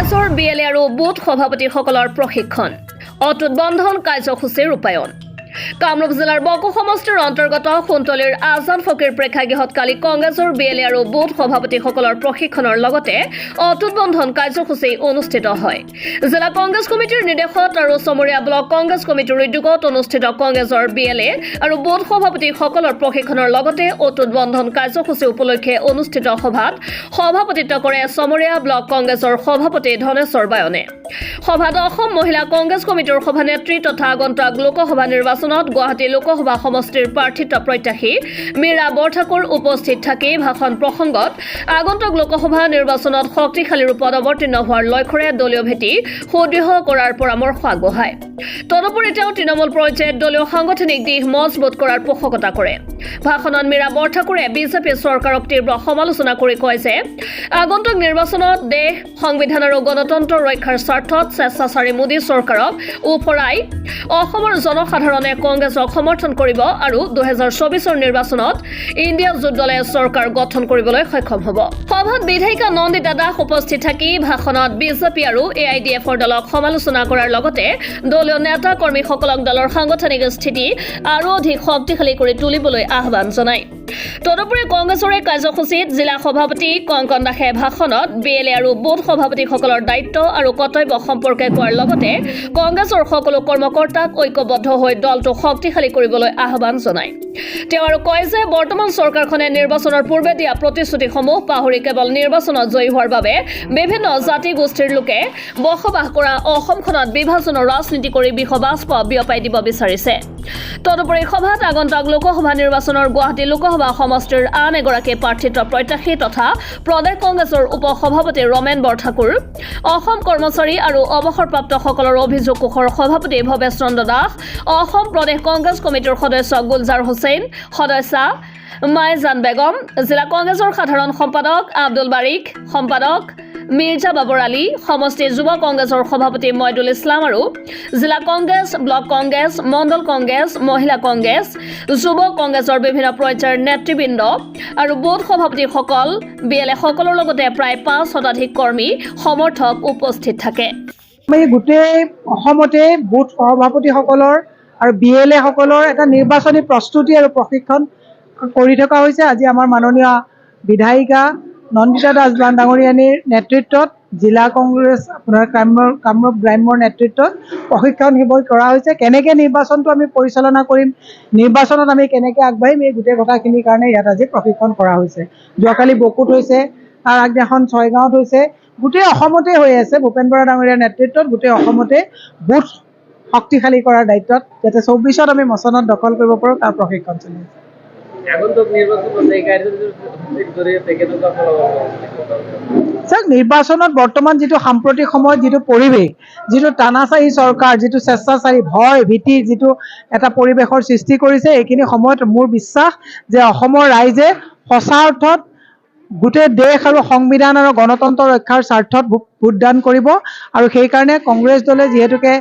কংগ্ৰেছৰ বিএলএ আৰু বুথ সভাপতিসকলৰ প্ৰশিক্ষণ অটুট বন্ধন কাৰ্যসূচী ৰূপায়ণ কামৰূপ জিলাৰ বকো সমষ্টিৰ অন্তৰ্গত সোণতলীৰ আজান ফকীৰ প্ৰেক্ষাগৃহত কালি কংগ্ৰেছৰ বিএলএ আৰু বুথ সভাপতিসকলৰ প্ৰশিক্ষণৰ লগতে অটুট বন্ধন কাৰ্যসূচী অনুষ্ঠিত হয়। জিলা কংগ্ৰেছ কমিটিৰ নিৰ্দেশত আৰু চমৰীয়া ব্লক কংগ্ৰেছ কমিটিৰ উদ্যোগত অনুষ্ঠিত কংগ্ৰেছৰ বিএলএ আৰু বুথ সভাপতিসকলৰ প্ৰশিক্ষণৰ লগতে অটুট বন্ধন কাৰ্যসূচী উপলক্ষে অনুষ্ঠিত সভাত সভাপতিত্ব কৰে চমৰীয়া ব্লক কংগ্ৰেছৰ সভাপতি ধনেশ্বৰ বায়নে। সভাত অসম মহিলা কংগ্ৰেছ কমিটিৰ সভানেত্ৰী তথা আগন্তুক লোকসভা নিৰ্বাচনত গুৱাহাটী লোকসভা সমষ্টিৰ প্ৰাৰ্থিত্ব প্ৰত্যাশী মীৰা বৰঠাকুৰ উপস্থিত থাকি ভাষণ প্ৰসংগত আগন্তুক লোকসভা নিৰ্বাচনত শক্তিশালী ৰূপত অৱতীৰ্ণ হোৱাৰ লক্ষ্যৰে দলীয় ভেটি সুদৃঢ় কৰাৰ পৰামৰ্শ আগবঢ়ায়। তদুপৰি তেওঁ তৃণমূল পৰ্যায়ত দলীয় সাংগঠনিক দিশ মজবুত কৰাৰ পোষকতা কৰে। ভাষণত মীৰা বৰঠাকুৰে বিজেপি চৰকাৰক তীব্ৰ সমালোচনা কৰি কয় যে আগন্তুক নিৰ্বাচনত দেশ সংবিধান আৰু গণতন্ত্ৰ ৰক্ষাৰ স্বাৰ্থত স্বেচ্ছাচাৰী মোদী চৰকাৰক ওফৰাই অসমৰ জনসাধাৰণে কংগ্ৰেছক সমৰ্থন কৰিব আৰু 2024 নিৰ্বাচনত ইণ্ডিয়া জোট দলে চৰকাৰ গঠন কৰিবলৈ সক্ষম হ'ব। সভাত বিধায়িকা নন্দিতা দাস উপস্থিত থাকি ভাষণত বিজেপি আৰু AIDFৰ দলক সমালোচনা কৰাৰ লগতে দলীয় নেতা কৰ্মীসকলক দলৰ সাংগঠনিক স্থিতি আৰু অধিক শক্তিশালী কৰি তুলিবলৈ আহ্বান জনায়। তদুপৰি কংগ্ৰেছৰ এই কাৰ্যসূচীত জিলা সভাপতি কংকন দাসে ভাষণত বিএলএ আৰু বুথ সভাপতিসকলৰ দায়িত্ব আৰু কৰ্তব্য সম্পৰ্কে কোৱাৰ লগতে কংগ্ৰেছৰ সকলো কৰ্মকৰ্তাক ঐক্যবদ্ধ হৈ দলটো শক্তিশালী কৰিবলৈ আহ্বান জনায়। তেওঁ আৰু কয় যে বৰ্তমান চৰকাৰখনে নিৰ্বাচনৰ পূৰ্বে দিয়া প্ৰতিশ্ৰুতিসমূহ পাহৰি কেৱল নিৰ্বাচনত জয়ী হোৱাৰ বাবে বিভিন্ন জাতি গোষ্ঠীৰ লোকে বসবাস কৰা অসমখনত বিভাজনৰ ৰাজনীতি কৰি বিষবাষ্প বিয়পাই দিব বিচাৰিছে। তদুপৰি সভাত আগন্তুক লোকসভা নিৰ্বাচনৰ গুৱাহাটী লোকসভা সমষ্টিৰ আন এগৰাকী প্ৰাৰ্থিত্ব প্ৰত্যাশী তথা প্ৰদেশ কংগ্ৰেছৰ উপ সভাপতি ৰমেন বৰঠাকুৰ, অসম কৰ্মচাৰী আৰু অৱসৰপ্ৰাপ্তসকলৰ অভিযোগ কোষৰ সভাপতি ভৱেশ চন্দ্ৰ দাস, অসম প্ৰদেশ কংগ্ৰেছ কমিটিৰ সদস্য গুলজাৰ হুছেইন, সদস্যা মাইজান বেগম, জিলা কংগ্ৰেছৰ সাধাৰণ সম্পাদক আব্দুল বাৰিক, সম্পাদক মিৰ্জা বাবৰ আলী, সমষ্টি যুৱ কংগ্ৰেছৰ সভাপতি মইদুল ইছলাম আৰু জিলা কংগ্ৰেছ, ব্লক কংগ্ৰেছ, মণ্ডল কংগ্ৰেছ, মহিলা কংগ্ৰেছ, যুৱ কংগ্ৰেছৰ বিভিন্ন পৰ্যায়ৰ নেতৃবৃন্দ আৰু বুথ সভাপতিসকল বিএলএ সকলৰ লগতে প্ৰায় 5 শতাধিক কৰ্মী সমৰ্থক উপস্থিত থাকে। আমি গোটেই অসমতে বুথ সভাপতিসকলৰ আৰু বিএলএ সকলৰ এটা নিৰ্বাচনী প্ৰস্তুতি আৰু প্ৰশিক্ষণ কৰি থকা হৈছে। আজি আমাৰ মাননীয় বিধায়িকা নন্দিতা দাস ডাঙৰীয়ানীৰ নেতৃত্বত জিলা কংগ্ৰেছ আপোনাৰ কামৰূপ গ্ৰাম্যৰ নেতৃত্বত প্ৰশিক্ষণ শিবিৰ কৰা হৈছে। কেনেকৈ নিৰ্বাচনটো আমি পৰিচালনা কৰিম, নিৰ্বাচনত আমি কেনেকৈ আগবাঢ়িম, এই গোটেই কথাখিনিৰ কাৰণে ইয়াত আজি প্ৰশিক্ষণ কৰা হৈছে। যোৱাকালি বকুত হৈছে, তাৰ আগদিনাখন ছয়গাঁৱত হৈছে, গোটেই অসমতে হৈ আছে। ভূপেন বৰা ডাঙৰীয়াৰ নেতৃত্বত গোটেই অসমতে বুথ শক্তিশালী কৰাৰ দায়িত্বত যাতে 24ত আমি মচনত দখল কৰিব পাৰোঁ তাৰ প্ৰশিক্ষণ চলি আছে। নিৰ্বাচনত বৰ্তমান যিটো সাম্প্ৰতিক সময়ত যিটো পৰিৱেশ, যিটো টানাচাৰী চৰকাৰ, যিটো স্বেচ্ছাচাৰী ভয় ভীতি যিটো এটা পৰিৱেশৰ সৃষ্টি কৰিছে, এইখিনি সময়ত মোৰ বিশ্বাস যে অসমৰ ৰাইজে সঁচা অৰ্থত গোটেই দেশ আৰু সংবিধান আৰু গণতন্ত্ৰ ৰক্ষাৰ স্বাৰ্থত ভোটদান কৰিব। আৰু সেইকাৰণে কংগ্ৰেছ দলে যিহেতুকে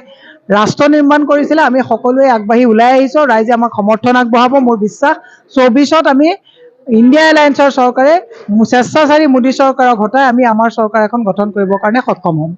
ৰাষ্ট্ৰ নিৰ্মাণ কৰিছিলে, আমি সকলোৱে আগবাঢ়ি ওলাই আহিছোঁ, ৰাইজে আমাক সমৰ্থন আগবঢ়াব। মোৰ বিশ্বাস 24ত আমি ইণ্ডিয়া এলায়েন্সৰ চৰকাৰে স্বেচ্ছাচাৰী মোদী চৰকাৰক হটাই আমি আমাৰ চৰকাৰ এখন গঠন কৰিবৰ কাৰণে সক্ষম হ'ম।